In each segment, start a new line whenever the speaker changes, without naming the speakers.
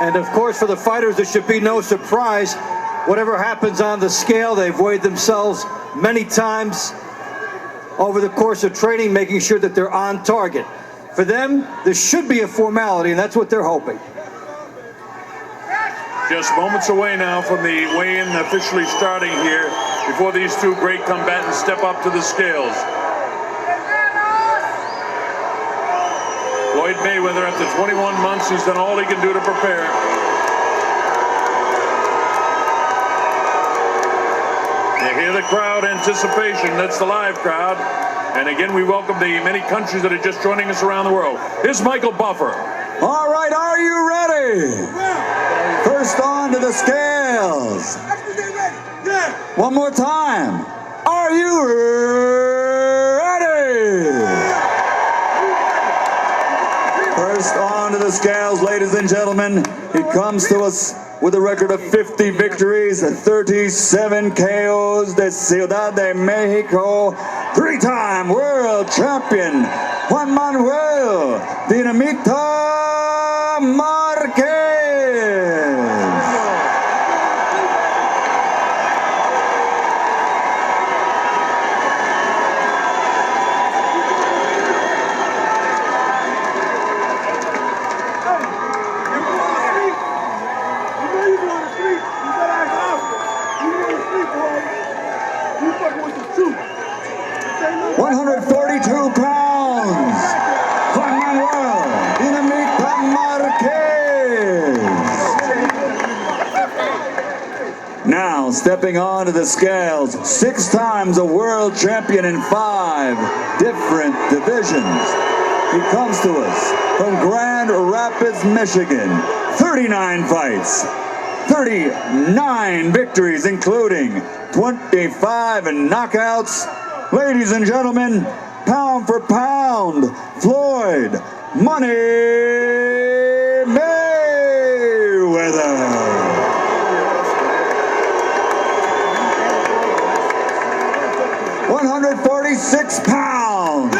And of course, for the fighters, it should be no surprise. Whatever happens on the scale, they've weighed themselves many times over the course of training, making sure that they're on target. For them, this should be a formality, and that's what they're hoping.
Just moments away now from the weigh-in officially starting here before these two great combatants step up to the scales. Floyd Mayweather, after 21 months, he's done all he can do to prepare. You hear the crowd anticipation. That's the live crowd. And again, we welcome the many countries that are just joining us around the world. Here's Michael Buffer.
All right, are you ready? First on to the scales. One more time. Are you ready? First on to the scales, ladies and gentlemen. He comes to us with a record of 50 victories, 37 KOs de Ciudad de Mexico. Three-time world champion, Juan Manuel Dinamita Marquez. Now, stepping onto the scales, 6 times a world champion in 5 different divisions. He comes to us from Grand Rapids, Michigan. 39 fights, 39 victories, including 25 knockouts. Ladies and gentlemen, pound for pound, Floyd Money Mayweather. 146 pounds.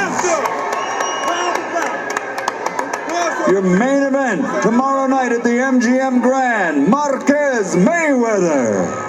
Your main event tomorrow night at the MGM Grand, Marquez Mayweather.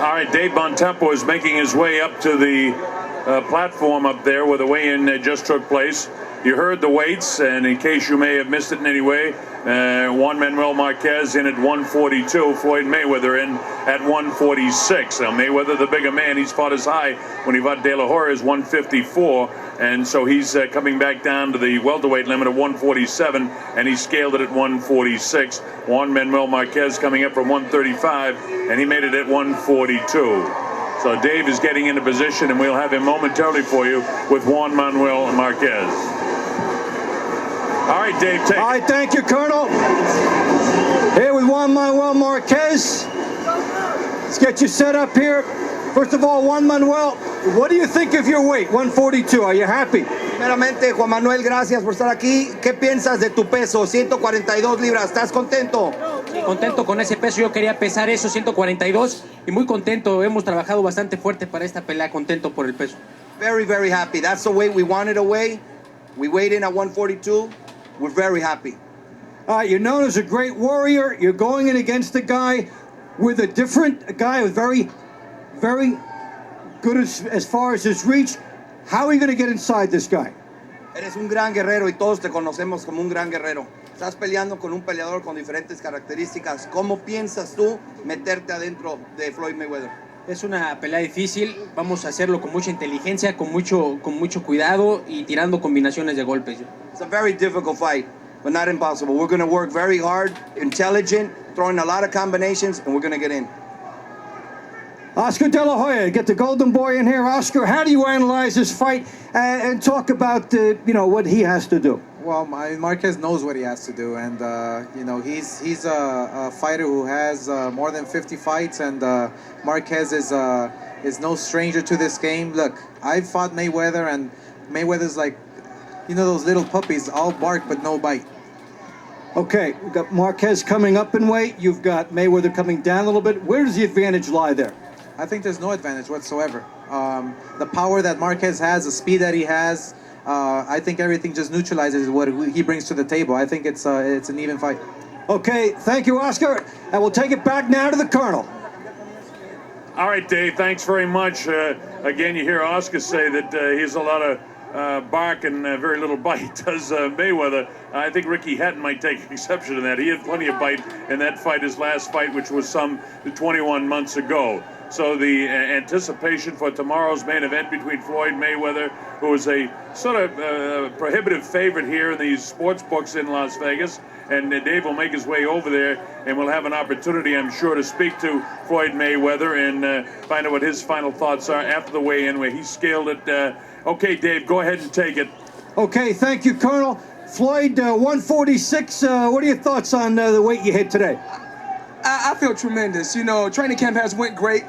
All right, Dave Bontempo is making his way up to the platform up there where the weigh-in just took place. You heard the weights, and in case you may have missed it in any way, Juan Manuel Marquez in at 142, Floyd Mayweather in at 146. Now, Mayweather, the bigger man, he's fought as high when he fought De La Hoya is 154, and so he's coming back down to the welterweight limit of 147, and he scaled it at 146. Juan Manuel Marquez coming up from 135, and he made it at 142. So Dave is getting into position, and we'll have him momentarily for you with Juan Manuel Marquez. All right, Dave, take it.
All right, thank you, Colonel. Here with Juan Manuel Marquez. Let's get you set up here. First of all, Juan Manuel, what do you think of your weight, 142? Are you happy?
Primeramente, Juan Manuel, gracias por estar aquí. ¿Qué piensas de tu peso? 142 libras. ¿Estás contento?
Sí, contento con ese peso. Yo quería pesar eso, 142, y muy contento. Hemos trabajado bastante fuerte para esta pelea. Contento por el peso.
Very, very happy. That's the weight we wanted to weigh. We weighed in at 142. We're very happy.
You're known as a great warrior. You're going in against a guy with a guy with very, very good as far as his reach. How are you going to get inside this guy?
Eres un gran guerrero y todos te conocemos como un gran guerrero. Estás peleando con un peleador con diferentes características. ¿Cómo piensas tú meterte adentro de Floyd Mayweather?
Es una pelea difícil, vamos a hacerlo con mucha inteligencia, con mucho cuidado y tirando combinaciones de golpes.
It's a very difficult fight, but not impossible. We're going to work very hard, intelligent, throwing a lot of combinations, and we're going to get in.
Oscar De La Hoya, get the golden boy in here. Oscar, how do you analyze this fight and talk about what he has to do?
Well, Marquez knows what he has to do, and he's a fighter who has more than 50 fights, and Marquez is no stranger to this game. Look, I've fought Mayweather, and Mayweather's like, those little puppies, all bark but no bite.
Okay, we've got Marquez coming up in weight. You've got Mayweather coming down a little bit. Where does the advantage lie there?
I think there's no advantage whatsoever. The power that Marquez has, the speed that he has, I think everything just neutralizes what he brings to the table. I think it's an even fight.
Okay, thank you, Oscar. And we'll take it back now to the Colonel.
All right, Dave, thanks very much. Again, you hear Oscar say that he has a lot of bark and very little bite. Does Mayweather? I think Ricky Hatton might take exception to that. He had plenty of bite in that fight, his last fight, which was some 21 months ago. So the anticipation for tomorrow's main event between Floyd Mayweather, who is a sort of prohibitive favorite here in these sports books in Las Vegas, and Dave will make his way over there, and we'll have an opportunity, I'm sure, to speak to Floyd Mayweather and find out what his final thoughts are after the weigh-in, where he scaled it. Okay, Dave, go ahead and take it.
Okay, thank you, Colonel. Floyd, 146, what are your thoughts on the weight you hit today?
I feel tremendous. Training camp has went great.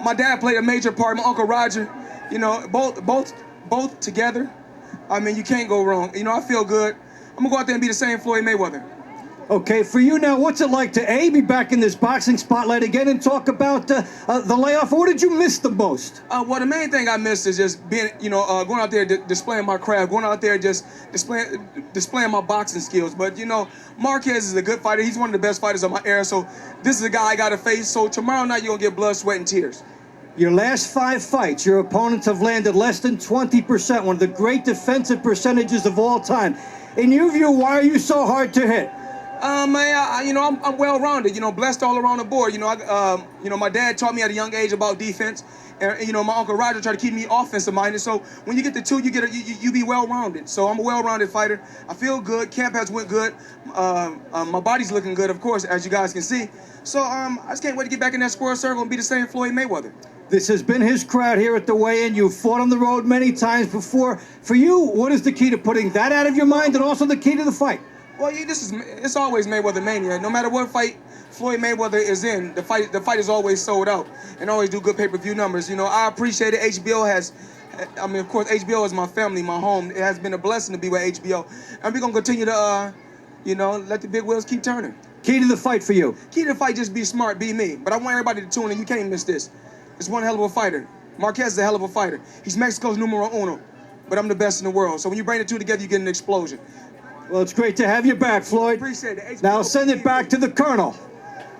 My dad played a major part. My Uncle Roger, both together. I mean, you can't go wrong. I feel good. I'm gonna go out there and be the same Floyd Mayweather.
Okay, for you now, what's it like to be back in this boxing spotlight again and talk about the layoff? What did you miss the most?
Well, the main thing I missed is just being, going out there displaying my craft, going out there just displaying my boxing skills. But Marquez is a good fighter. He's one of the best fighters of my era. So this is a guy I got to face. So tomorrow night you're gonna get blood, sweat, and tears.
Your last 5 fights, your opponents have landed less than 20%, one of the great defensive percentages of all time. In your view, why are you so hard to hit?
I'm well-rounded, blessed all around the board. My dad taught me at a young age about defense, and my Uncle Roger tried to keep me offensive-minded. So when you get the two, you be well-rounded. So I'm a well-rounded fighter. I feel good. Camp has went good. My body's looking good, of course, as you guys can see. So I just can't wait to get back in that square circle and be the same Floyd Mayweather.
This has been his crowd here at the weigh-in. You've fought on the road many times before. For you, what is the key to putting that out of your mind and also the key to the fight?
Well, it's always Mayweather mania. No matter what fight Floyd Mayweather is in, the fight is always sold out and always do good pay-per-view numbers. I appreciate it. HBO has, of course, HBO is my family, my home. It has been a blessing to be with HBO, and we're gonna continue to, let the big wheels keep turning.
Key to the fight for you?
Key to the fight, just be smart, be me. But I want everybody to tune in. You can't miss this. It's one hell of a fighter. Marquez is a hell of a fighter. He's Mexico's numero uno, but I'm the best in the world. So when you bring the two together, you get an explosion.
Well, it's great to have you back, Floyd.
Appreciate it.
Now send it back to the Colonel.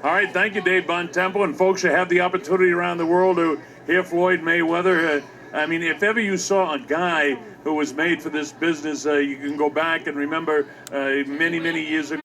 All right, thank you, Dave Bontempo. And folks, you have the opportunity around the world to hear Floyd Mayweather. I mean, if ever you saw a guy who was made for this business, you can go back and remember many, many years ago.